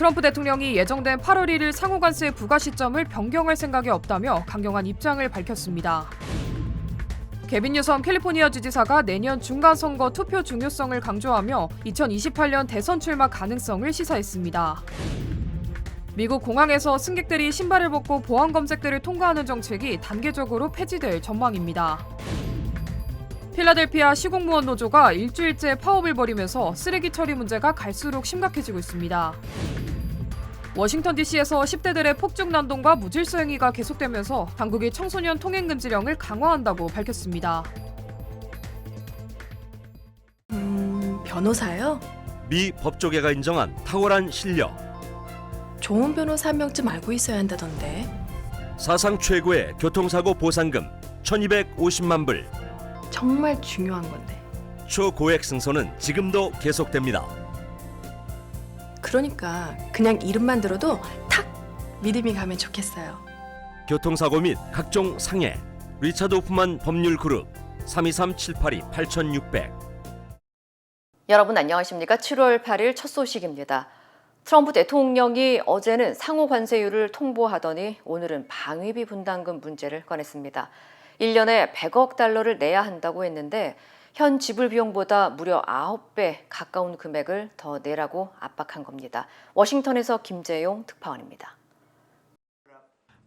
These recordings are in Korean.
트럼프 대통령이 예정된 8월 1일 상호관세 부과 시점을 변경할 생각이 없다며 강경한 입장을 밝혔습니다. 개빈 뉴섬 캘리포니아 주지사가 내년 중간선거 투표 중요성을 강조하며 2028년 대선 출마 가능성을 시사했습니다. 미국 공항에서 승객들이 신발을 벗고 보안 검색대를 통과하는 정책이 단계적으로 폐지될 전망입니다. 필라델피아 시공무원 노조가 일주일째 파업을 벌이면서 쓰레기 처리 문제가 갈수록 심각해지고 있습니다. 워싱턴 DC에서 10대들의 폭죽 난동과 무질서 행위가 계속되면서 당국이 청소년 통행 금지령을 강화한다고 밝혔습니다. 변호사요? 미 법조계가 인정한 탁월한 실력. 좋은 변호사 한 명쯤 알고 있어야 한다던데. 사상 최고의 교통사고 보상금 1,250만 불. 정말 중요한 건데. 초고액 승소는 지금도 계속됩니다. 그러니까 그냥 이름만 들어도 탁 믿음이 가면 좋겠어요. 교통사고 및 각종 상해. 리차드 호프만 법률그룹 323-782-8600. 여러분 안녕하십니까? 7월 8일 첫 소식입니다. 트럼프 대통령이 어제는 상호 관세율을 통보하더니 오늘은 방위비 분담금 문제를 꺼냈습니다. 1년에 100억 달러를 내야 한다고 했는데 현 지불 비용보다 무려 9배 가까운 금액을 더 내라고 압박한 겁니다. 워싱턴에서 김재용 특파원입니다.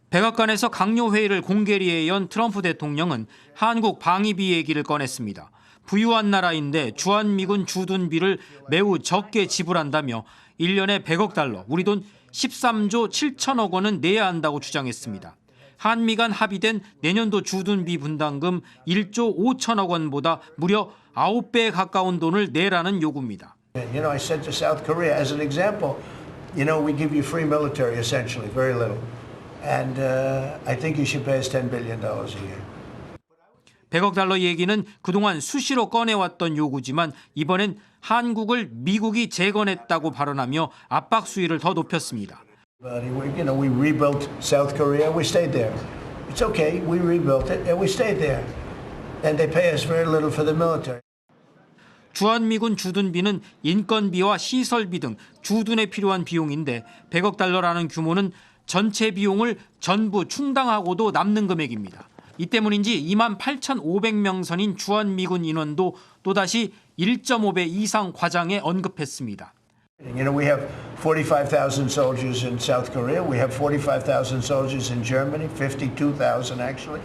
백악관에서 강요회의를 공개리에 연 트럼프 대통령은 한국 방위비 얘기를 꺼냈습니다. 부유한 나라인데 주한미군 주둔비를 매우 적게 지불한다며 1년에 100억 달러, 우리 돈 13조 7천억 원은 내야 한다고 주장했습니다. 한미 간 합의된 내년도 주둔비 분담금 1조 5천억 원보다 무려 9배에 가까운 돈을 내라는 요구입니다. You know, I said to South Korea as an example, you know, we give you free military essentially, very little. And I think you should pay us $10 billion a year. 100억 달러 얘기는 그동안 수시로 꺼내왔던 요구지만 이번엔 한국을 미국이 재건했다고 발언하며 압박 수위를 더 높였습니다. But you know, we rebuilt South Korea. We stayed there. It's okay. We rebuilt it and we stayed there. And they pay us very little for the military. 주한미군 주둔비는 인건비와 시설비 등 주둔에 필요한 비용인데 100억 달러라는 규모는 전체 비용을 전부 충당하고도 남는 금액입니다. 이 때문인지 28,500명 선인 주한미군 인원도 또다시 1.5배 이상 과장해 언급했습니다. You know, we have 45,000 soldiers in South Korea. We have 45,000 soldiers in Germany, 52,000 actually.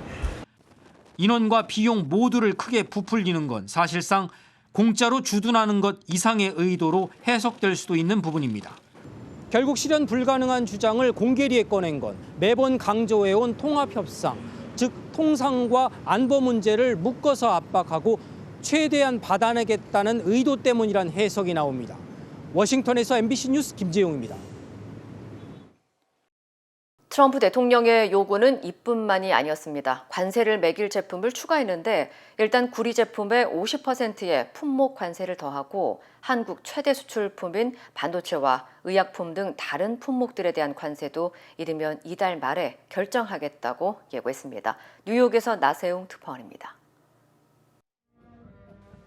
인원과 비용 모두를 크게 부풀리는 건 사실상 공짜로 주둔하는 것 이상의 의도로 해석될 수도 있는 부분입니다. 결국 실현 불가능한 주장을 공개리에 꺼낸 건 매번 강조해온 통합협상, 즉 통상과 안보 문제를 묶어서 압박하고 최대한 받아내겠다는 의도 때문이란 해석이 나옵니다. 워싱턴에서 MBC 뉴스 김재용입니다. 트럼프 대통령의 요구는 이뿐만이 아니었습니다. 관세를 매길 제품을 추가했는데 일단 구리 제품의 50%의 품목 관세를 더하고 한국 최대 수출품인 반도체와 의약품 등 다른 품목들에 대한 관세도 이르면 이달 말에 결정하겠다고 예고했습니다. 뉴욕에서 나세웅 특파원입니다.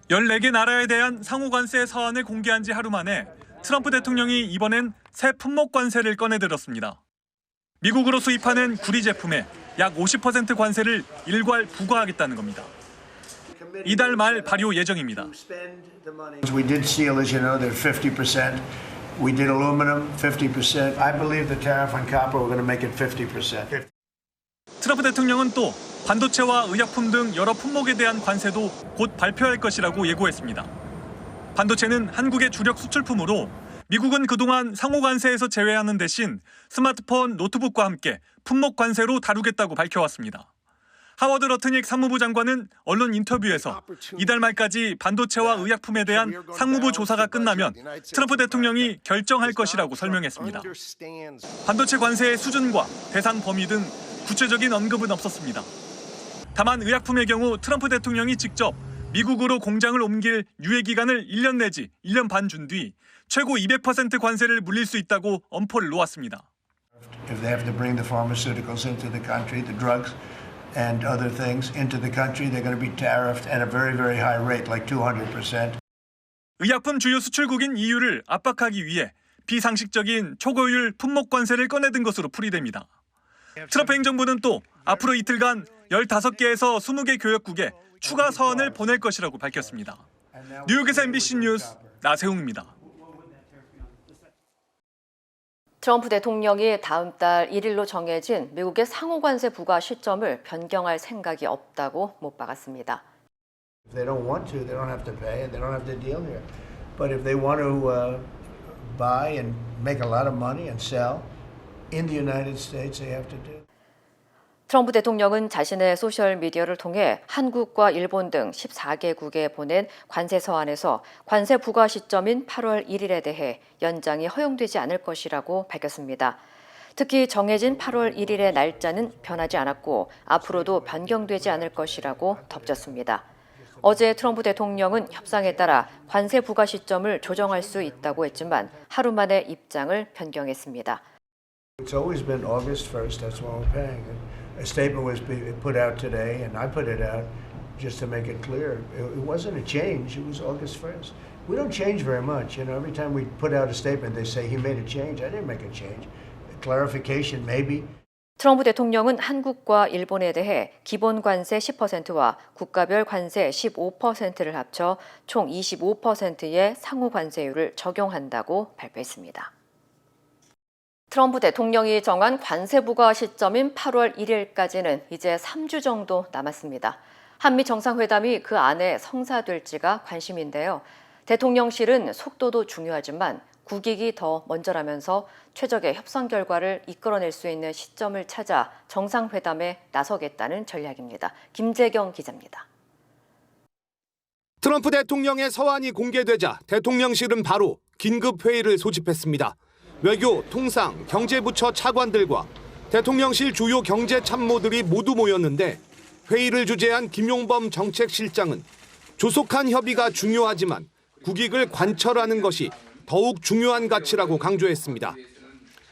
14개 나라에 대한 상호관세 사안을 공개한 지 하루 만에 트럼프 대통령이 이번엔 새 품목 관세를 꺼내들었습니다. 미국으로 수입하는 구리 제품에 약 50% 관세를 일괄 부과하겠다는 겁니다. 이달 말 발효 예정입니다. We did steel, as you know, they're 50%. We did aluminum, 50%. I believe the tariff on copper, we're going to make it 50%. 트럼프 대통령은 또 반도체와 의약품 등 여러 품목에 대한 관세도 곧 발표할 것이라고 예고했습니다. 반도체는 한국의 주력 수출품으로 미국은 그동안 상호관세에서 제외하는 대신 스마트폰, 노트북과 함께 품목 관세로 다루겠다고 밝혀왔습니다. 하워드 러트닉 상무부 장관은 언론 인터뷰에서 이달 말까지 반도체와 의약품에 대한 상무부 조사가 끝나면 트럼프 대통령이 결정할 것이라고 설명했습니다. 반도체 관세의 수준과 대상 범위 등 구체적인 언급은 없었습니다. 다만 의약품의 경우 트럼프 대통령이 직접 미국으로 공장을 옮길 유예 기간을 1년 내지 1년 반 준 뒤 최고 200% 관세를 물릴 수 있다고 엄포를 놓았습니다. If they have to bring the pharmaceuticals into the country, the drugs and other things into the country, they're going to be tariffed at a very, very high rate, like 200%. 의약품 주요 수출국인 EU를 압박하기 위해 비상식적인 초고율 품목 관세를 꺼내든 것으로 풀이됩니다. 트럼프 행정부는 또 앞으로 이틀간 15개에서 20개 교역국에 추가 서한을 보낼 것이라고 밝혔습니다. 뉴욕에서 MBC 뉴스 나세웅입니다. 트럼프 대통령이 다음 달 1일로 정해진 미국의 상호관세 부과 시점을 변경할 생각이 없다고 못 박았습니다. If they don't want to, they don't have to pay and they don't have to deal here. But if they want to buy and make a lot of money and sell in the United States, they have to do. 트럼프 대통령은 자신의 소셜미디어를 통해 한국과 일본 등 14개국에 보낸 관세 서한에서 관세 부과 시점인 8월 1일에 대해 연장이 허용되지 않을 것이라고 밝혔습니다. 특히 정해진 8월 1일의 날짜는 변하지 않았고 앞으로도 변경되지 않을 것이라고 덧붙였습니다. 어제 트럼프 대통령은 협상에 따라 관세 부과 시점을 조정할 수 있다고 했지만 하루 만에 입장을 변경했습니다. It's always been August 1st, that's when we're paying. A statement was put out today, and I put it out just to make it clear. It wasn't a change, it was August 1st. We don't change very much. Every time we put out a statement, they say he made a change. I didn't make a change. A clarification, maybe. 트럼프 대통령은 한국과 일본에 대해 기본 관세 10%와 국가별 관세 15%를 합쳐 총 25%의 상호 관세율을 적용한다고 발표했습니다. 트럼프 대통령이 정한 관세 부과 시점인 8월 1일까지는 이제 3주 정도 남았습니다. 한미 정상회담이 그 안에 성사될지가 관심인데요. 대통령실은 속도도 중요하지만 국익이 더 먼저라면서 최적의 협상 결과를 이끌어낼 수 있는 시점을 찾아 정상회담에 나서겠다는 전략입니다. 김재경 기자입니다. 트럼프 대통령의 서한이 공개되자 대통령실은 바로 긴급회의를 소집했습니다. 외교, 통상, 경제부처 차관들과 대통령실 주요 경제참모들이 모두 모였는데 회의를 주재한 김용범 정책실장은 조속한 협의가 중요하지만 국익을 관철하는 것이 더욱 중요한 가치라고 강조했습니다.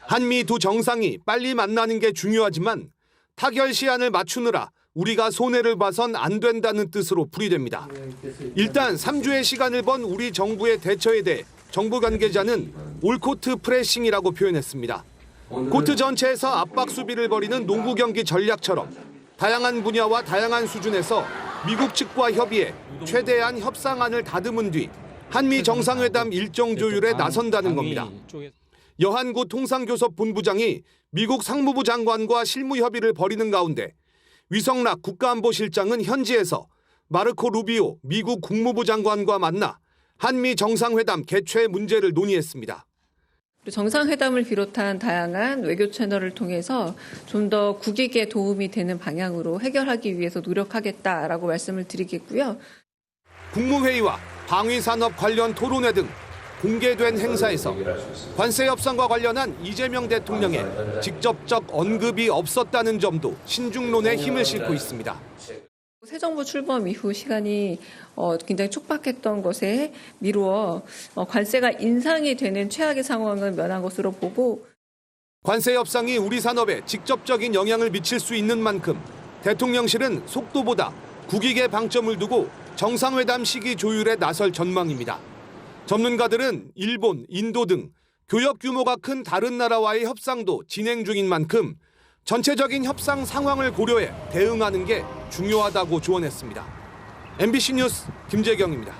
한미 두 정상이 빨리 만나는 게 중요하지만 타결 시한을 맞추느라 우리가 손해를 봐선 안 된다는 뜻으로 풀이됩니다. 일단 3주의 시간을 번 우리 정부의 대처에 대해 정부 관계자는 올코트 프레싱이라고 표현했습니다. 코트 전체에서 압박 수비를 벌이는 농구 경기 전략처럼 다양한 분야와 다양한 수준에서 미국 측과 협의해 최대한 협상안을 다듬은 뒤 한미 정상회담 일정 조율에 나선다는 겁니다. 여한구 통상교섭 본부장이 미국 상무부 장관과 실무 협의를 벌이는 가운데 위성락 국가안보실장은 현지에서 마르코 루비오 미국 국무부 장관과 만나 한미 정상회담 개최 문제를 논의했습니다. 정상회담을 비롯한 다양한 외교 채널을 통해서 좀 더 국익에 도움이 되는 방향으로 해결하기 위해서 노력하겠다라고 말씀을 드리겠고요. 국무회의와 방위산업 관련 토론회 등 공개된 행사에서 관세 협상과 관련한 이재명 대통령의 직접적 언급이 없었다는 점도 신중론에 힘을 싣고 있습니다. 새 정부 출범 이후 시간이 굉장히 촉박했던 것에 미루어 관세가 인상이 되는 최악의 상황을 면한 것으로 보고 관세 협상이 우리 산업에 직접적인 영향을 미칠 수 있는 만큼 대통령실은 속도보다 국익에 방점을 두고 정상회담 시기 조율에 나설 전망입니다. 전문가들은 일본, 인도 등 교역 규모가 큰 다른 나라와의 협상도 진행 중인 만큼 전체적인 협상 상황을 고려해 대응하는 게 중요하다고 조언했습니다. MBC 뉴스 김재경입니다.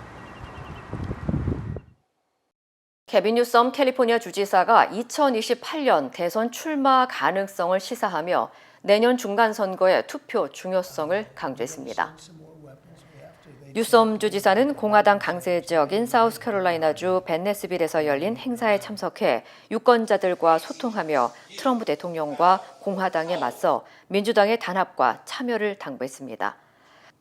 케빈 뉴섬 캘리포니아 주지사가 2028년 대선 출마 가능성을 시사하며 내년 중간선거의 투표 중요성을 강조했습니다. 뉴섬 주지사는 공화당 강세 지역인 사우스캐롤라이나주 벤네스빌에서 열린 행사에 참석해 유권자들과 소통하며 트럼프 대통령과 공화당에 맞서 민주당의 단합과 참여를 당부했습니다.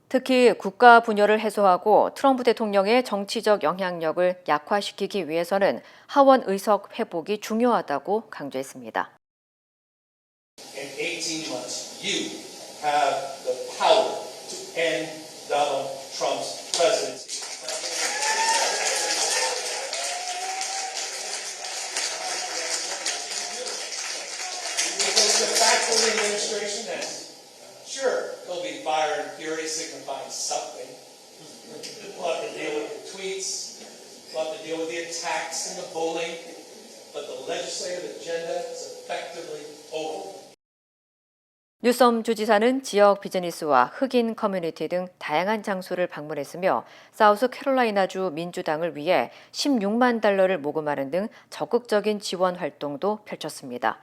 특히 국가 분열을 해소하고 트럼프 대통령의 정치적 영향력을 약화시키기 위해서는 하원 의석 회복이 중요하다고 강조했습니다. In 18 months, you have the power to end Donald Trump's presidency. Because the fact of the administration is, sure, he'll be fired and fury signifying something. We'll have to deal with the tweets, we'll have to deal with the attacks and the bullying, but the The legislative agenda is effectively over. 뉴섬 주지사는 지역 비즈니스와 흑인 커뮤니티 등 다양한 장소를 방문했으며 사우스캐롤라이나주 민주당을 위해 16만 달러를 모금하는 등 적극적인 지원 활동도 펼쳤습니다.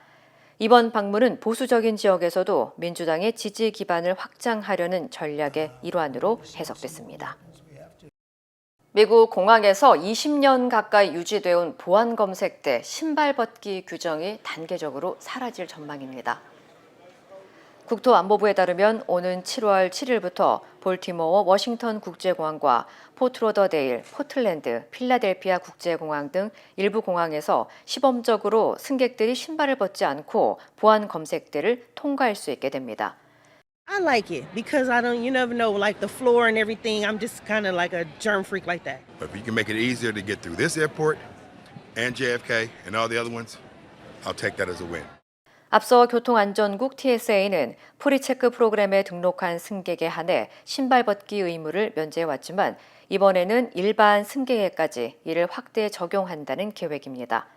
이번 방문은 보수적인 지역에서도 민주당의 지지 기반을 확장하려는 전략의 일환으로 해석됐습니다. 미국 공항에서 20년 가까이 유지되어 보안 검색대 신발 벗기 규정이 단계적으로 사라질 전망입니다. 국토안보부에 따르면 오는 7월 7일부터 볼티모어 워싱턴 국제공항과 포트로더데일, 포틀랜드, 필라델피아 국제공항 등 일부 공항에서 시범적으로 승객들이 신발을 벗지 않고 보안 검색대를 통과할 수 있게 됩니다. I like it because you never know, like the floor and everything. I'm just kind of like a germ freak like that. But if you can make it easier to get through this airport and JFK and all the other ones, I'll take that as a win. 앞서 교통안전국 TSA는 프리체크 프로그램에 등록한 승객에 한해 신발 벗기 의무를 면제해왔지만 이번에는 일반 승객에까지 이를 확대 적용한다는 계획입니다.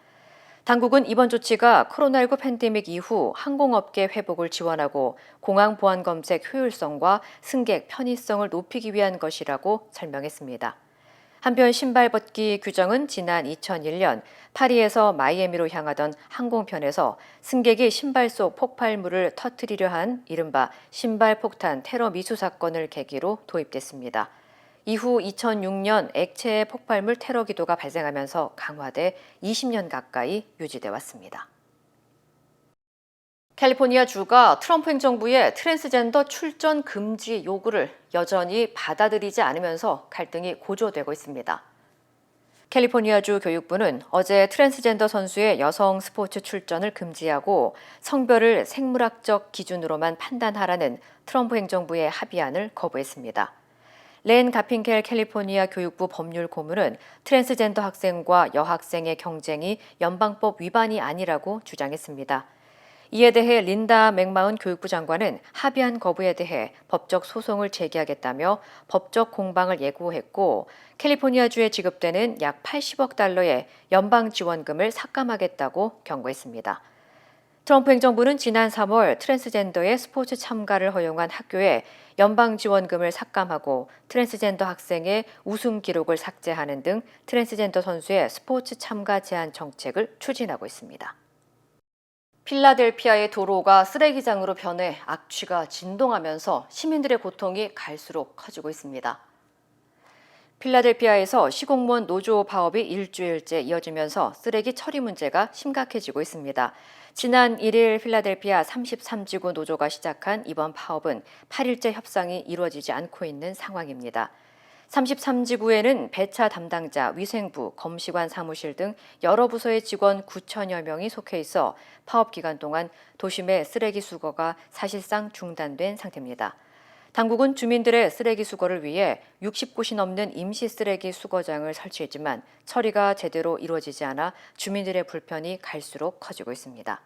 당국은 이번 조치가 코로나19 팬데믹 이후 항공업계 회복을 지원하고 공항 보안 검색 효율성과 승객 편의성을 높이기 위한 것이라고 설명했습니다. 한편 신발 벗기 규정은 지난 2001년 파리에서 마이애미로 향하던 항공편에서 승객이 신발 속 폭발물을 터뜨리려 한 이른바 신발 폭탄 테러 미수 사건을 계기로 도입됐습니다. 이후 2006년 액체 폭발물 테러 기도가 발생하면서 강화돼 20년 가까이 유지돼 왔습니다. 캘리포니아 주가 트럼프 행정부의 트랜스젠더 출전 금지 요구를 여전히 받아들이지 않으면서 갈등이 고조되고 있습니다. 캘리포니아주 교육부는 어제 트랜스젠더 선수의 여성 스포츠 출전을 금지하고 성별을 생물학적 기준으로만 판단하라는 트럼프 행정부의 합의안을 거부했습니다. 렌 가핑켈 캘리포니아 교육부 법률 고문은 트랜스젠더 학생과 여학생의 경쟁이 연방법 위반이 아니라고 주장했습니다. 이에 대해 린다 맥마운 교육부 장관은 합의안 거부에 대해 법적 소송을 제기하겠다며 법적 공방을 예고했고 캘리포니아주에 지급되는 약 80억 달러의 연방 지원금을 삭감하겠다고 경고했습니다. 트럼프 행정부는 지난 3월 트랜스젠더의 스포츠 참가를 허용한 학교에 연방 지원금을 삭감하고 트랜스젠더 학생의 우승 기록을 삭제하는 등 트랜스젠더 선수의 스포츠 참가 제한 정책을 추진하고 있습니다. 필라델피아의 도로가 쓰레기장으로 변해 악취가 진동하면서 시민들의 고통이 갈수록 커지고 있습니다. 필라델피아에서 시공무원 노조 파업이 일주일째 이어지면서 쓰레기 처리 문제가 심각해지고 있습니다. 지난 1일 필라델피아 33지구 노조가 시작한 이번 파업은 8일째 협상이 이루어지지 않고 있는 상황입니다. 33지구에는 배차 담당자, 위생부, 검시관 사무실 등 여러 부서의 직원 9천여 명이 속해 있어 파업 기간 동안 도심의 쓰레기 수거가 사실상 중단된 상태입니다. 당국은 주민들의 쓰레기 수거를 위해 60곳이 넘는 임시 쓰레기 수거장을 설치했지만 처리가 제대로 이루어지지 않아 주민들의 불편이 갈수록 커지고 있습니다.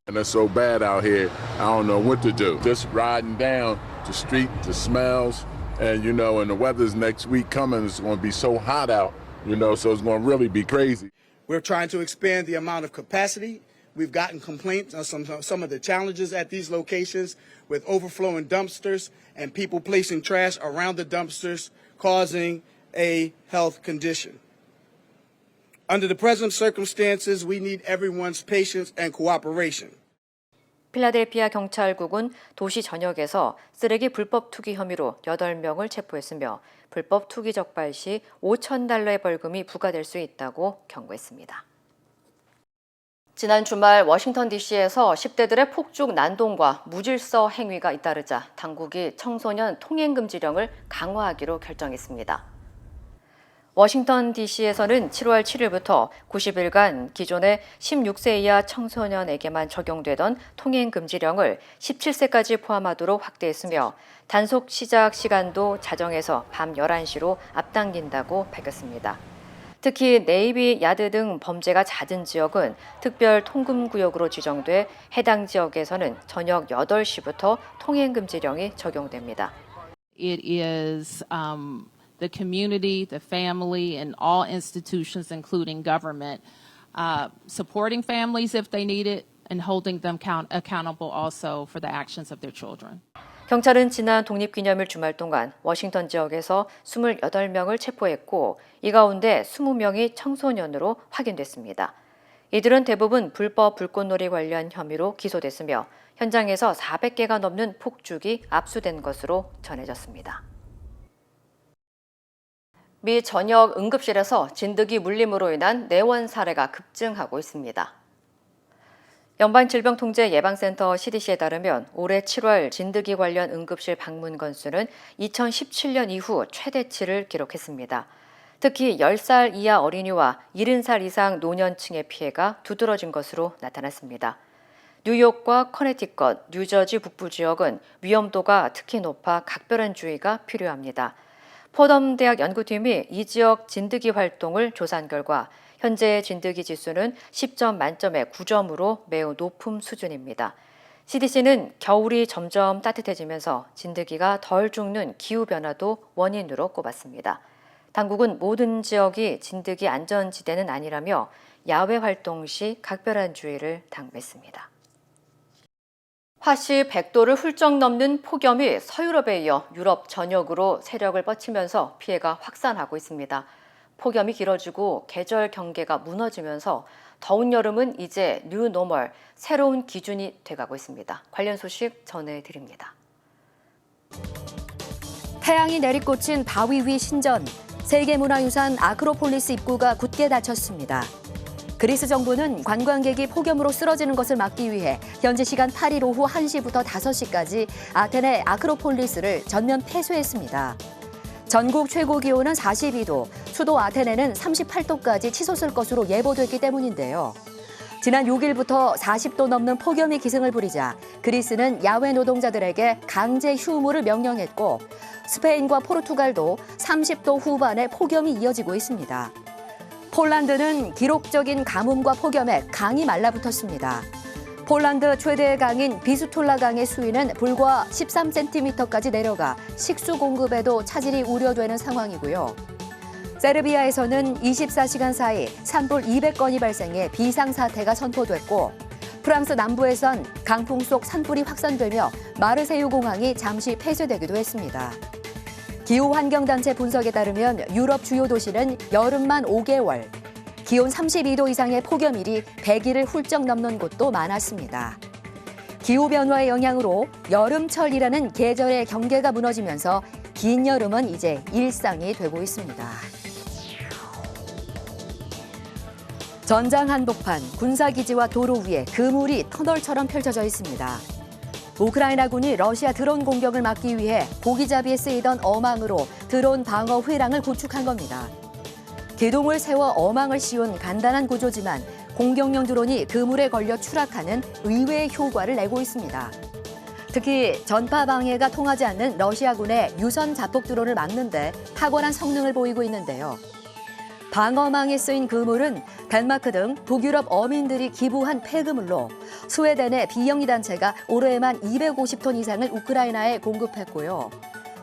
And it's so bad out here, I don't know what to do. Just riding down the street, the smells. And and the weather's next week coming, it's going to be so hot out, so it's going to really be crazy. We're trying to expand the amount of capacity. We've gotten complaints on some of the challenges at these locations with overflowing dumpsters and people placing trash around the dumpsters, causing a health condition. Under the present circumstances, we need everyone's patience and cooperation. 필라델피아 경찰국은 도시 전역에서 쓰레기 불법 투기 혐의로 8명을 체포했으며 불법 투기 적발 시 $5,000의 벌금이 부과될 수 있다고 경고했습니다. 지난 주말 워싱턴 DC에서 10대들의 폭죽 난동과 무질서 행위가 잇따르자 당국이 청소년 통행 금지령을 강화하기로 결정했습니다. 워싱턴 DC에서는 7월 7일부터 90일간 기존의 16세 이하 청소년에게만 적용되던 통행 금지령을 17세까지 포함하도록 확대했으며 단속 시작 시간도 자정에서 밤 11시로 앞당긴다고 밝혔습니다. 특히 네이비 야드 등 범죄가 잦은 지역은 특별 통금구역으로 지정돼 해당 지역에서는 저녁 8시부터 통행 금지령이 적용됩니다. It is the community, the family, and all institutions, including government, supporting families if they need it, and holding them accountable also for the actions of their children. 경찰은 지난 독립기념일 주말 동안 워싱턴 지역에서 28명을 체포했고 이 가운데 20명이 청소년으로 확인됐습니다. 이들은 대부분 불법 불꽃놀이 관련 혐의로 기소됐으며 현장에서 400개가 넘는 폭죽이 압수된 것으로 전해졌습니다. 미 전역 응급실에서 진드기 물림으로 인한 내원 사례가 급증하고 있습니다. 연방질병통제예방센터 CDC에 따르면 올해 7월 진드기 관련 응급실 방문 건수는 2017년 이후 최대치를 기록했습니다. 특히 10살 이하 어린이와 70살 이상 노년층의 피해가 두드러진 것으로 나타났습니다. 뉴욕과 커네티컷, 뉴저지 북부 지역은 위험도가 특히 높아 각별한 주의가 필요합니다. 포덤 대학 연구팀이 이 지역 진드기 활동을 조사한 결과 현재의 진드기 지수는 10점 만점에 9점으로 매우 높은 수준입니다. CDC는 겨울이 점점 따뜻해지면서 진드기가 덜 죽는 기후변화도 원인으로 꼽았습니다. 당국은 모든 지역이 진드기 안전지대는 아니라며 야외 활동 시 각별한 주의를 당부했습니다. 화씨 100도를 훌쩍 넘는 폭염이 서유럽에 이어 유럽 전역으로 세력을 뻗치면서 피해가 확산하고 있습니다. 폭염이 길어지고 계절 경계가 무너지면서 더운 여름은 이제 뉴 노멀, 새로운 기준이 돼가고 있습니다. 관련 소식 전해드립니다. 태양이 내리꽂힌 바위 위 신전, 세계문화유산 아크로폴리스 입구가 굳게 닫혔습니다. 그리스 정부는 관광객이 폭염으로 쓰러지는 것을 막기 위해 현지 시간 8일 오후 1시부터 5시까지 아테네 아크로폴리스를 전면 폐쇄했습니다. 전국 최고 기온은 42도, 수도 아테네는 38도까지 치솟을 것으로 예보됐기 때문인데요. 지난 6일부터 40도 넘는 폭염이 기승을 부리자 그리스는 야외 노동자들에게 강제 휴무를 명령했고 스페인과 포르투갈도 30도 후반의 폭염이 이어지고 있습니다. 폴란드는 기록적인 가뭄과 폭염에 강이 말라붙었습니다. 폴란드 최대의 강인 비스툴라 강의 수위는 불과 13cm까지 내려가 식수 공급에도 차질이 우려되는 상황이고요. 세르비아에서는 24시간 사이 산불 200건이 발생해 비상사태가 선포됐고 프랑스 남부에선 강풍 속 산불이 확산되며 마르세유 공항이 잠시 폐쇄되기도 했습니다. 기후환경단체 분석에 따르면 유럽 주요 도시는 여름만 5개월, 기온 32도 이상의 폭염일이 100일을 훌쩍 넘는 곳도 많았습니다. 기후변화의 영향으로 여름철이라는 계절의 경계가 무너지면서 긴 여름은 이제 일상이 되고 있습니다. 전장 한복판, 군사기지와 도로 위에 그물이 터널처럼 펼쳐져 있습니다. 우크라이나군이 러시아 드론 공격을 막기 위해 고기잡이에 쓰이던 어망으로 드론 방어 회랑을 구축한 겁니다. 기둥을 세워 어망을 씌운 간단한 구조지만 공격용 드론이 그물에 걸려 추락하는 의외의 효과를 내고 있습니다. 특히 전파 방해가 통하지 않는 러시아군의 유선 자폭 드론을 막는 데 탁월한 성능을 보이고 있는데요. 방어망에 쓰인 그물은 덴마크 등 북유럽 어민들이 기부한 폐그물로 스웨덴의 비영리 단체가 올해에만 250톤 이상을 우크라이나에 공급했고요.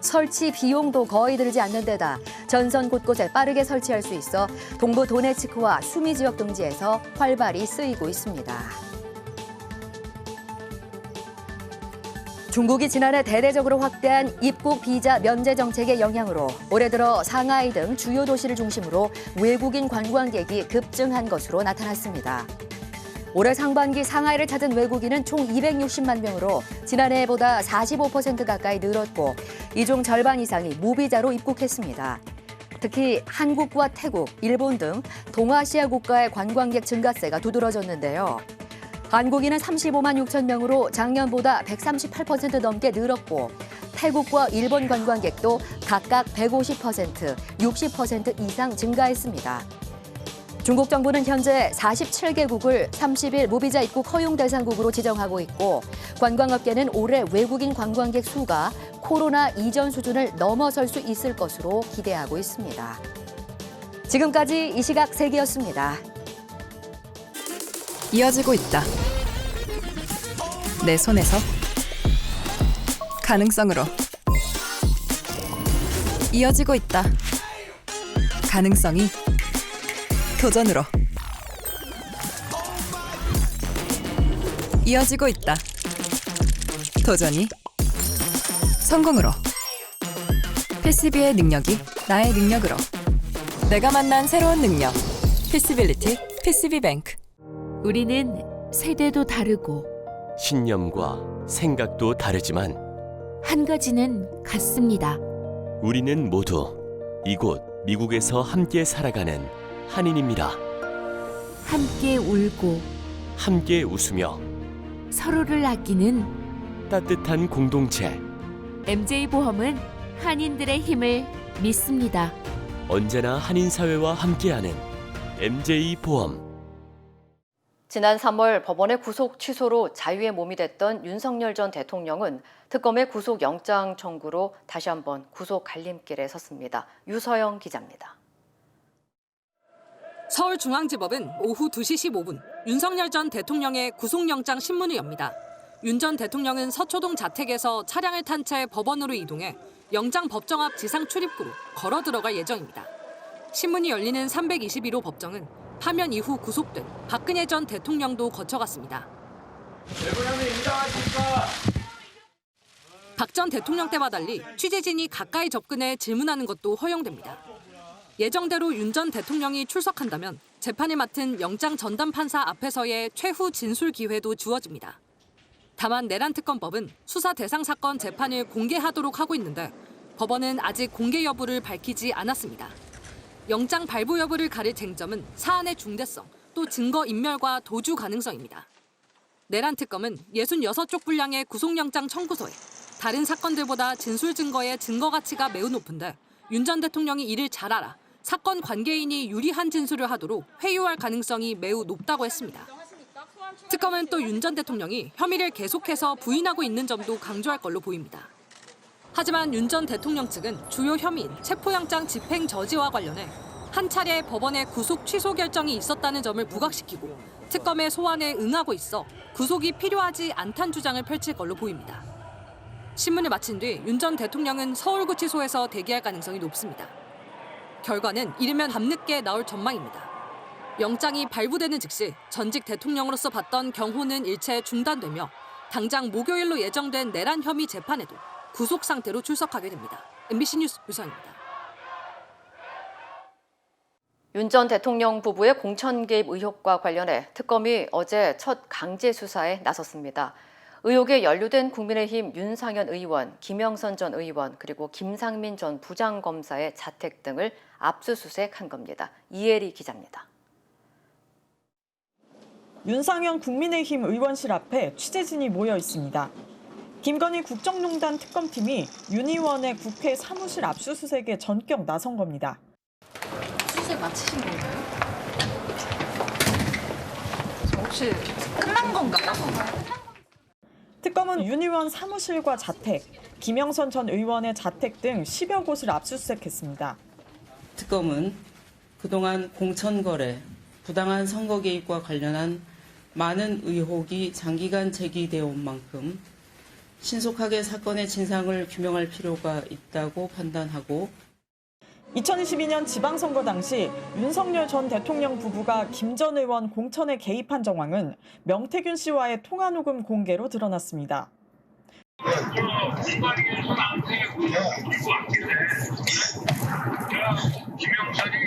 설치 비용도 거의 들지 않는 데다 전선 곳곳에 빠르게 설치할 수 있어 동부 도네츠크와 수미 지역 등지에서 활발히 쓰이고 있습니다. 중국이 지난해 대대적으로 확대한 입국 비자 면제 정책의 영향으로 올해 들어 상하이 등 주요 도시를 중심으로 외국인 관광객이 급증한 것으로 나타났습니다. 올해 상반기 상하이를 찾은 외국인은 총 260만 명으로 지난해보다 45% 가까이 늘었고 이 중 절반 이상이 무비자로 입국했습니다. 특히 한국과 태국, 일본 등 동아시아 국가의 관광객 증가세가 두드러졌는데요. 한국인은 35만 6천 명으로 작년보다 138% 넘게 늘었고 태국과 일본 관광객도 각각 150%, 60% 이상 증가했습니다. 중국 정부는 현재 47개국을 30일 무비자 입국 허용 대상국으로 지정하고 있고 관광업계는 올해 외국인 관광객 수가 코로나 이전 수준을 넘어설 수 있을 것으로 기대하고 있습니다. 지금까지 이 시각 세계였습니다. 이어지고 있다. 내 손에서 가능성으로 이어지고 있다. 가능성이 도전으로 이어지고 있다. 도전이 성공으로. PCB의 능력이 나의 능력으로. 내가 만난 새로운 능력. 피시빌리티 PCB뱅크. 우리는 세대도 다르고 신념과 생각도 다르지만 한 가지는 같습니다. 우리는 모두 이곳 미국에서 함께 살아가는 한인입니다. 함께 울고 함께 웃으며 서로를 아끼는 따뜻한 공동체. MJ보험은 한인들의 힘을 믿습니다. 언제나 한인 사회와 함께하는 MJ보험. 지난 3월 법원의 구속 취소로 자유의 몸이 됐던 윤석열 전 대통령은 특검의 구속영장 청구로 다시 한번 구속 갈림길에 섰습니다. 유서영 기자입니다. 서울중앙지법은 오후 2시 15분 윤석열 전 대통령의 구속영장 신문을 엽니다. 윤 전 대통령은 서초동 자택에서 차량을 탄 채 법원으로 이동해 영장 법정 앞 지상 출입구로 걸어 들어갈 예정입니다. 신문이 열리는 321호 법정은 파면 이후 구속된 박근혜 전 대통령도 거쳐갔습니다. 박 전 대통령 때와 달리 취재진이 가까이 접근해 질문하는 것도 허용됩니다. 예정대로 윤 전 대통령이 출석한다면 재판을 맡은 영장 전담 판사 앞에서의 최후 진술 기회도 주어집니다. 다만 내란특검법은 수사 대상 사건 재판을 공개하도록 하고 있는데 법원은 아직 공개 여부를 밝히지 않았습니다. 영장 발부 여부를 가릴 쟁점은 사안의 중대성, 또 증거 인멸과 도주 가능성입니다. 내란특검은 66쪽 분량의 구속영장 청구서에 다른 사건들보다 진술 증거의 증거 가치가 매우 높은데 윤 전 대통령이 이를 잘 알아 사건 관계인이 유리한 진술을 하도록 회유할 가능성이 매우 높다고 했습니다. 특검은 또 윤 전 대통령이 혐의를 계속해서 부인하고 있는 점도 강조할 걸로 보입니다. 하지만 윤 전 대통령 측은 주요 혐의인 체포영장 집행 저지와 관련해 한 차례 법원의 구속 취소 결정이 있었다는 점을 부각시키고 특검의 소환에 응하고 있어 구속이 필요하지 않다는 주장을 펼칠 걸로 보입니다. 신문을 마친 뒤 윤 전 대통령은 서울구치소에서 대기할 가능성이 높습니다. 결과는 이르면 밤늦게 나올 전망입니다. 영장이 발부되는 즉시 전직 대통령으로서 받던 경호는 일체 중단되며 당장 목요일로 예정된 내란 혐의 재판에도 구속 상태로 출석하게 됩니다. MBC 뉴스 유서입니다. 윤 전 대통령 부부의 공천 개입 의혹과 관련해 특검이 어제 첫 강제 수사에 나섰습니다. 의혹에 연루된 국민의힘 윤상현 의원, 김영선 전 의원, 그리고 김상민 전 부장검사의 자택 등을 압수수색한 겁니다. 이혜리 기자입니다. 윤상현 국민의힘 의원실 앞에 취재진이 모여 있습니다. 김건희 국정농단 특검팀이 윤 의원의 국회 사무실 압수수색에 전격 나선 겁니다. 수색 마치신 건가요? 혹시 끝난 건가요? 특검은 윤 의원 사무실과 자택, 김영선 전 의원의 자택 등 10여 곳을 압수수색했습니다. 특검은 그동안 공천거래, 부당한 선거 개입과 관련한 많은 의혹이 장기간 제기되어 온 만큼 신속하게 사건의 진상을 규명할 필요가 있다고 판단하고 2022년 지방선거 당시 윤석열 전 대통령 부부가 김 전 의원 공천에 개입한 정황은 명태균 씨와의 통화 녹음 공개로 드러났습니다. 김영선이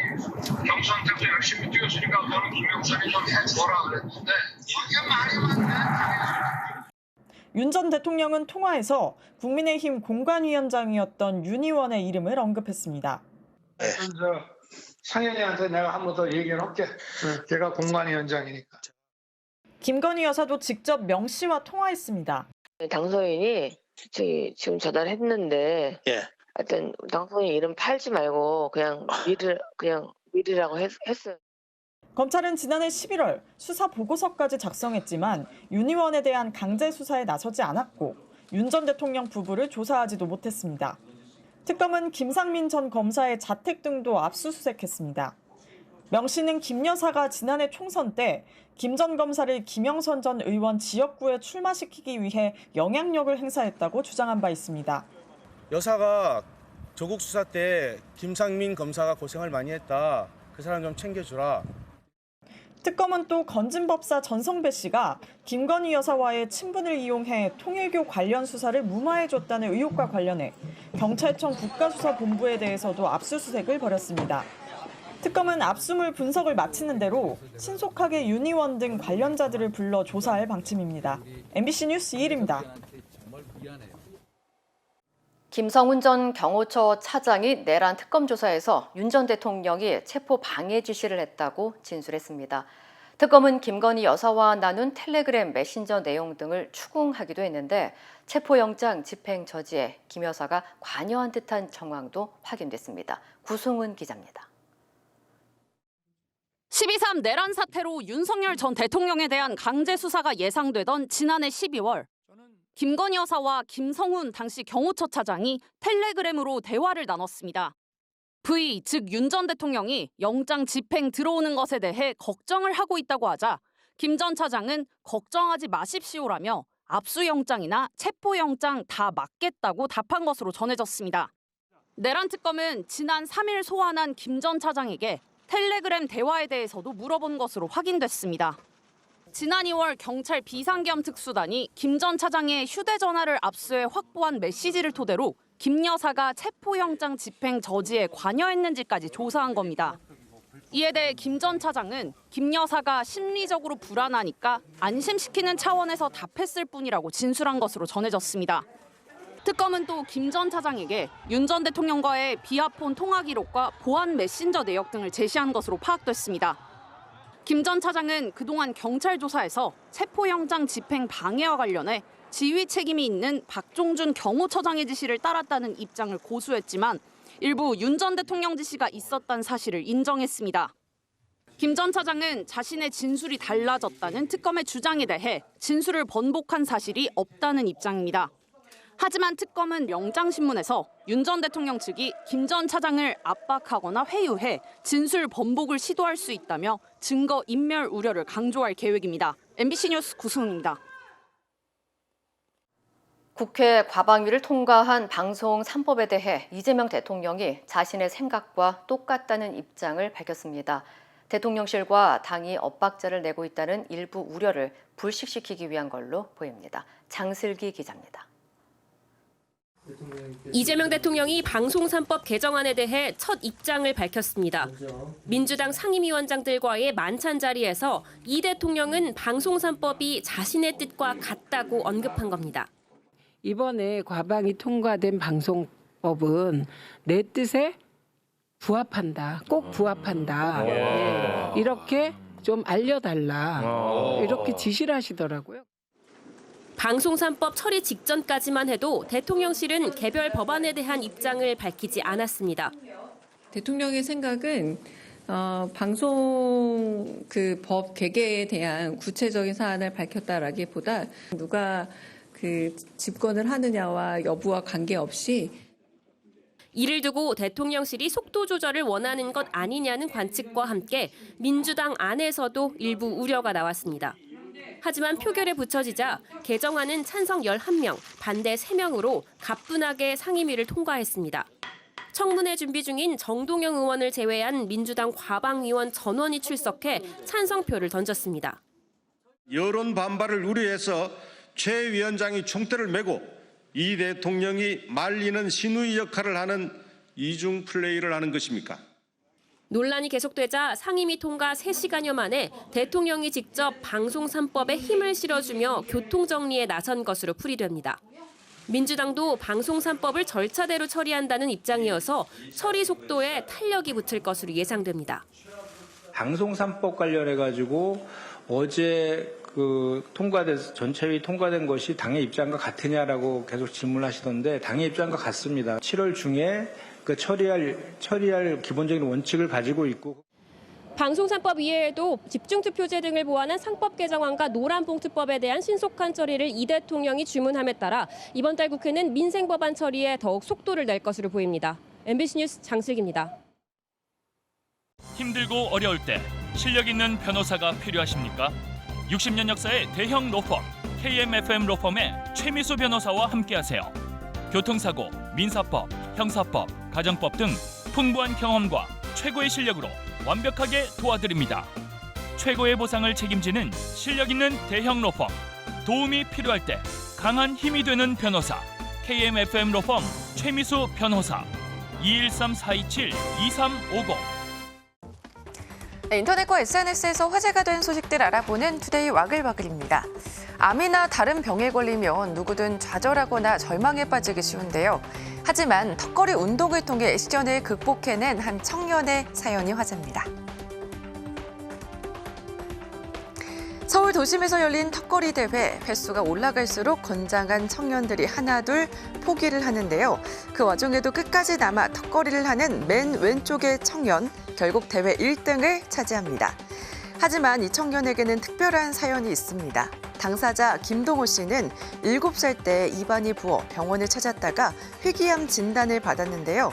경선 때도 열심히 뛰었으니까 너는 김영선이 좀 해줘라 그랬는데 이게 말이 맞네. 윤 전 대통령은 통화에서 국민의힘 공관위원장이었던 윤 의원의 이름을 언급했습니다. 저 상현이한테 내가 한 번 더 얘기를 할게. 걔가 공관위원장이니까. 김건희 여사도 직접 명 씨와 통화했습니다. 당선인이 지금 전화했는데 하여튼 당선인 이름 팔지 말고 그냥 미르라고 했어요. 검찰은 지난해 11월 수사 보고서까지 작성했지만 윤 의원에 대한 강제 수사에 나서지 않았고 윤 전 대통령 부부를 조사하지도 못했습니다. 특검은 김상민 전 검사의 자택 등도 압수수색했습니다. 명 씨는 김 여사가 지난해 총선 때 김 전 검사를 김영선 전 의원 지역구에 출마시키기 위해 영향력을 행사했다고 주장한 바 있습니다. 여사가 조국 수사 때 김상민 검사가 고생을 많이 했다. 그 사람 좀 챙겨주라. 특검은 또 건진법사 전성배 씨가 김건희 여사와의 친분을 이용해 통일교 관련 수사를 무마해줬다는 의혹과 관련해 경찰청 국가수사본부에 대해서도 압수수색을 벌였습니다. 특검은 압수물 분석을 마치는 대로 신속하게 윤 의원 등 관련자들을 불러 조사할 방침입니다. MBC 뉴스 이일입니다. 김성훈 전 경호처 차장이 내란 특검 조사에서 윤 전 대통령이 체포 방해 지시를 했다고 진술했습니다. 특검은 김건희 여사와 나눈 텔레그램 메신저 내용 등을 추궁하기도 했는데 체포영장 집행 저지에 김 여사가 관여한 듯한 정황도 확인됐습니다. 구승은 기자입니다. 12.3 내란 사태로 윤석열 전 대통령에 대한 강제 수사가 예상되던 지난해 12월 김건희 여사와 김성훈 당시 경호처 차장이 텔레그램으로 대화를 나눴습니다. V, 즉 윤 전 대통령이 영장 집행 들어오는 것에 대해 걱정을 하고 있다고 하자 김 전 차장은 걱정하지 마십시오라며 압수영장이나 체포영장 다 맞겠다고 답한 것으로 전해졌습니다. 내란 특검은 지난 3일 소환한 김 전 차장에게 텔레그램 대화에 대해서도 물어본 것으로 확인됐습니다. 지난 2월 경찰 비상겸 특수단이 김 전 차장의 휴대전화를 압수해 확보한 메시지를 토대로 김 여사가 체포영장 집행 저지에 관여했는지까지 조사한 겁니다. 이에 대해 김 전 차장은 김 여사가 심리적으로 불안하니까 안심시키는 차원에서 답했을 뿐이라고 진술한 것으로 전해졌습니다. 특검은 또 김 전 차장에게 윤 전 대통령과의 비아폰 통화 기록과 보안 메신저 내역 등을 제시한 것으로 파악됐습니다. 김 전 차장은 그동안 경찰 조사에서 체포영장 집행 방해와 관련해 지휘 책임이 있는 박종준 경호처장의 지시를 따랐다는 입장을 고수했지만 일부 윤 전 대통령 지시가 있었다는 사실을 인정했습니다. 김 전 차장은 자신의 진술이 달라졌다는 특검의 주장에 대해 진술을 번복한 사실이 없다는 입장입니다. 하지만 특검은 영장신문에서 윤 전 대통령 측이 김 전 차장을 압박하거나 회유해 진술 번복을 시도할 수 있다며 증거 인멸 우려를 강조할 계획입니다. MBC 뉴스 구승훈입니다. 국회 과방위를 통과한 방송 3법에 대해 이재명 대통령이 자신의 생각과 똑같다는 입장을 밝혔습니다. 대통령실과 당이 엇박자를 내고 있다는 일부 우려를 불식시키기 위한 걸로 보입니다. 장슬기 기자입니다. 이재명 대통령이 방송 3법 개정안에 대해 첫 입장을 밝혔습니다. 민주당 상임위원장들과의 만찬 자리에서 이 대통령은 방송 3법이 자신의 뜻과 같다고 언급한 겁니다. 이번에 과방위 통과된 방송법은 내 뜻에 부합한다, 꼭 부합한다. 네, 이렇게 좀 알려달라. 이렇게 지시를 하시더라고요. 방송 3법 처리 직전까지만 해도 대통령실은 개별 법안에 대한 입장을 밝히지 않았습니다. 대통령의 생각은 방송 그 법 개개에 대한 구체적인 사안을 밝혔다라기보다 누가 그 집권을 하느냐와 여부와 관계없이 이를 두고 대통령실이 속도 조절을 원하는 것 아니냐는 관측과 함께 민주당 안에서도 일부 우려가 나왔습니다. 하지만 표결에 붙여지자 개정안은 찬성 11명, 반대 3명으로 가뿐하게 상임위를 통과했습니다. 청문회 준비 중인 정동영 의원을 제외한 민주당 과방위원 전원이 출석해 찬성표를 던졌습니다. 여론 반발을 우려해서 최 위원장이 총대를 메고 이 대통령이 말리는 신우이 역할을 하는 이중 플레이를 하는 것입니까? 논란이 계속되자 상임위 통과 3시간여 만에 대통령이 직접 방송 3법에 힘을 실어주며 교통정리에 나선 것으로 풀이됩니다. 민주당도 방송 3법을 절차대로 처리한다는 입장이어서 처리 속도에 탄력이 붙을 것으로 예상됩니다. 방송 3법 관련해가지고 어제 통과돼서 전체위 통과된 것이 당의 입장과 같으냐라고 계속 질문하시던데 당의 입장과 같습니다. 7월 중에 처리할 기본적인 원칙을 가지고 있고. 방송 3법 이외에도 집중투표제 등을 보완한 상법 개정안과 노란봉투법에 대한 신속한 처리를 이 대통령이 주문함에 따라 이번 달 국회는 민생법안 처리에 더욱 속도를 낼 것으로 보입니다. MBC 뉴스 장슬기입니다. 힘들고 어려울 때 실력 있는 변호사가 필요하십니까? 60년 역사의 대형 로펌 KMFM 로펌의 최미수 변호사와 함께하세요. 교통사고, 민사법, 형사법, 가정법 등 풍부한 경험과 최고의 실력으로 완벽하게 도와드립니다. 최고의 보상을 책임지는 실력 있는 대형 로펌. 도움이 필요할 때 강한 힘이 되는 변호사. KMFM 로펌 최미수 변호사. 213-427-2350. 인터넷과 SNS에서 화제가 된 소식들 알아보는 투데이 와글와글입니다. 암이나 다른 병에 걸리면 누구든 좌절하거나 절망에 빠지기 쉬운데요. 하지만 턱걸이 운동을 통해 시련을 극복해낸 한 청년의 사연이 화제입니다. 서울 도심에서 열린 턱걸이 대회, 횟수가 올라갈수록 건장한 청년들이 하나둘 포기를 하는데요. 그 와중에도 끝까지 남아 턱걸이를 하는 맨 왼쪽의 청년, 결국 대회 1등을 차지합니다. 하지만 이 청년에게는 특별한 사연이 있습니다. 당사자 김동호 씨는 7살 때 입안이 부어 병원을 찾았다가 희귀암 진단을 받았는데요.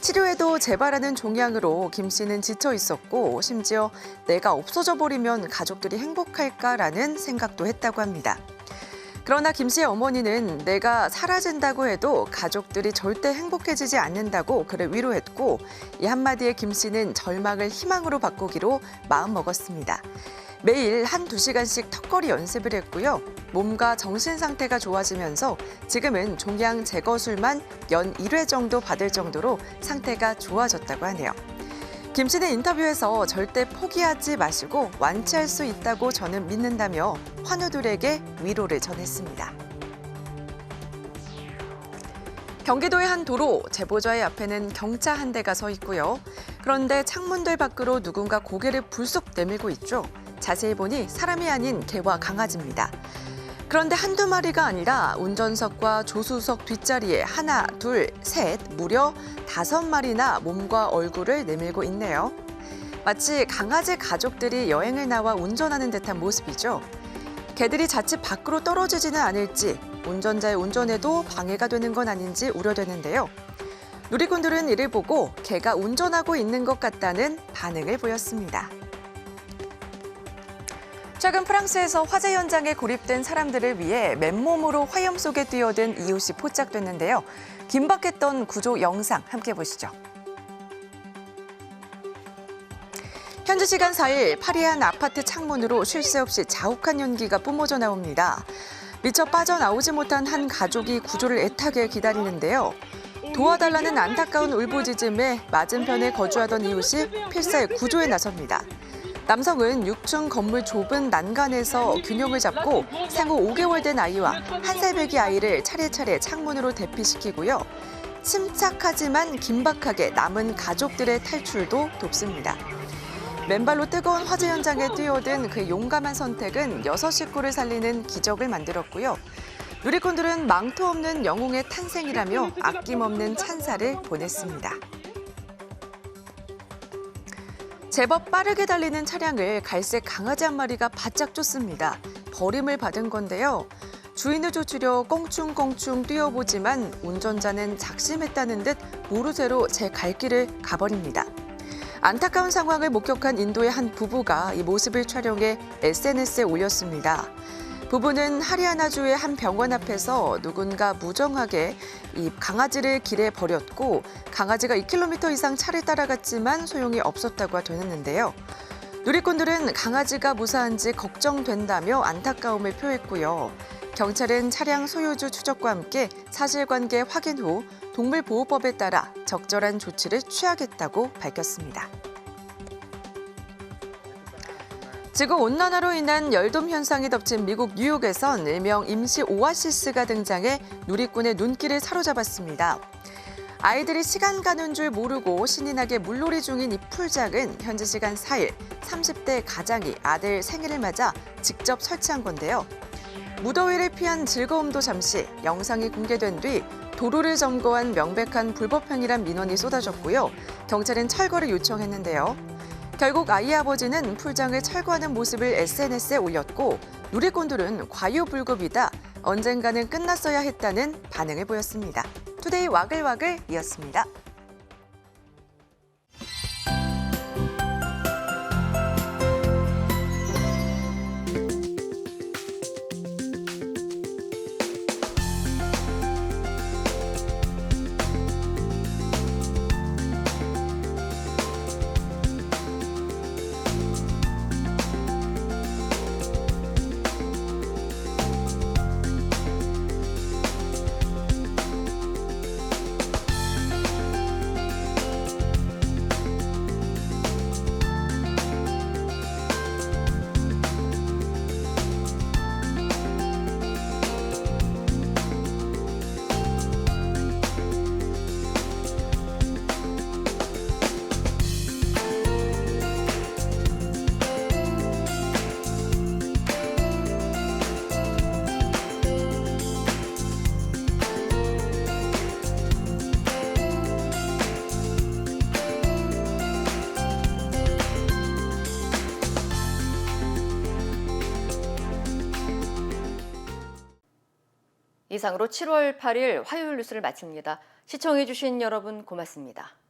치료에도 재발하는 종양으로 김 씨는 지쳐 있었고 심지어 내가 없어져 버리면 가족들이 행복할까라는 생각도 했다고 합니다. 그러나 김 씨의 어머니는 내가 사라진다고 해도 가족들이 절대 행복해지지 않는다고 그를 위로했고 이 한마디에 김 씨는 절망을 희망으로 바꾸기로 마음먹었습니다. 매일 1~2시간씩 턱걸이 연습을 했고요. 몸과 정신 상태가 좋아지면서 지금은 종양 제거술만 연 1회 정도 받을 정도로 상태가 좋아졌다고 하네요. 김 씨는 인터뷰에서 절대 포기하지 마시고 완치할 수 있다고 저는 믿는다며 환우들에게 위로를 전했습니다. 경기도의 한 도로, 제보자의 앞에는 경차 한 대가 서 있고요. 그런데 창문들 밖으로 누군가 고개를 불쑥 내밀고 있죠. 자세히 보니 사람이 아닌 개와 강아지입니다. 그런데 한두 마리가 아니라 운전석과 조수석 뒷자리에 하나, 둘, 셋, 무려 5마리나 몸과 얼굴을 내밀고 있네요. 마치 강아지 가족들이 여행을 나와 운전하는 듯한 모습이죠. 개들이 자칫 밖으로 떨어지지는 않을지, 운전자의 운전에도 방해가 되는 건 아닌지 우려되는데요. 누리꾼들은 이를 보고 개가 운전하고 있는 것 같다는 반응을 보였습니다. 최근 프랑스에서 화재 현장에 고립된 사람들을 위해 맨몸으로 화염 속에 뛰어든 이웃이 포착됐는데요. 긴박했던 구조 영상 함께 보시죠. 현지 시간 4일 파리의 한 아파트 창문으로 쉴 새 없이 자욱한 연기가 뿜어져 나옵니다. 미처 빠져나오지 못한 한 가족이 구조를 애타게 기다리는데요. 도와달라는 안타까운 울부짖음에 맞은편에 거주하던 이웃이 필사의 구조에 나섭니다. 남성은 6층 건물 좁은 난간에서 균형을 잡고 생후 5개월 된 아이와 1살 배기 아이를 차례차례 창문으로 대피시키고요. 침착하지만 긴박하게 남은 가족들의 탈출도 돕습니다. 맨발로 뜨거운 화재 현장에 뛰어든 그의 용감한 선택은 6 식구를 살리는 기적을 만들었고요. 누리꾼들은 망토 없는 영웅의 탄생이라며 아낌없는 찬사를 보냈습니다. 제법 빠르게 달리는 차량을 갈색 강아지 한 마리가 바짝 쫓습니다. 버림을 받은 건데요. 주인을 쫓으려 껑충껑충 뛰어보지만 운전자는 작심했다는 듯 모르쇠로 제 갈 길을 가버립니다. 안타까운 상황을 목격한 인도의 한 부부가 이 모습을 촬영해 SNS에 올렸습니다. 부부는 하리아나주의 한 병원 앞에서 누군가 무정하게 이 강아지를 길에 버렸고 강아지가 2km 이상 차를 따라갔지만 소용이 없었다고 전했는데요. 누리꾼들은 강아지가 무사한지 걱정된다며 안타까움을 표했고요. 경찰은 차량 소유주 추적과 함께 사실관계 확인 후 동물보호법에 따라 적절한 조치를 취하겠다고 밝혔습니다. 지구온난화로 인한 열돔 현상이 덮친 미국 뉴욕에선 일명 임시 오아시스가 등장해 누리꾼의 눈길을 사로잡았습니다. 아이들이 시간 가는 줄 모르고 신이 나게 물놀이 중인 이 풀장은 현지 시간 4일 30대 가장이 아들 생일을 맞아 직접 설치한 건데요. 무더위를 피한 즐거움도 잠시 영상이 공개된 뒤 도로를 점거한 명백한 불법 행위란 민원이 쏟아졌고요. 경찰은 철거를 요청했는데요. 결국 아이 아버지는 풀장을 철거하는 모습을 SNS에 올렸고 누리꾼들은 과유불급이다, 언젠가는 끝났어야 했다는 반응을 보였습니다. 투데이 와글와글이었습니다. 이상으로 7월 8일 화요일 뉴스를 마칩니다. 시청해주신 여러분 고맙습니다.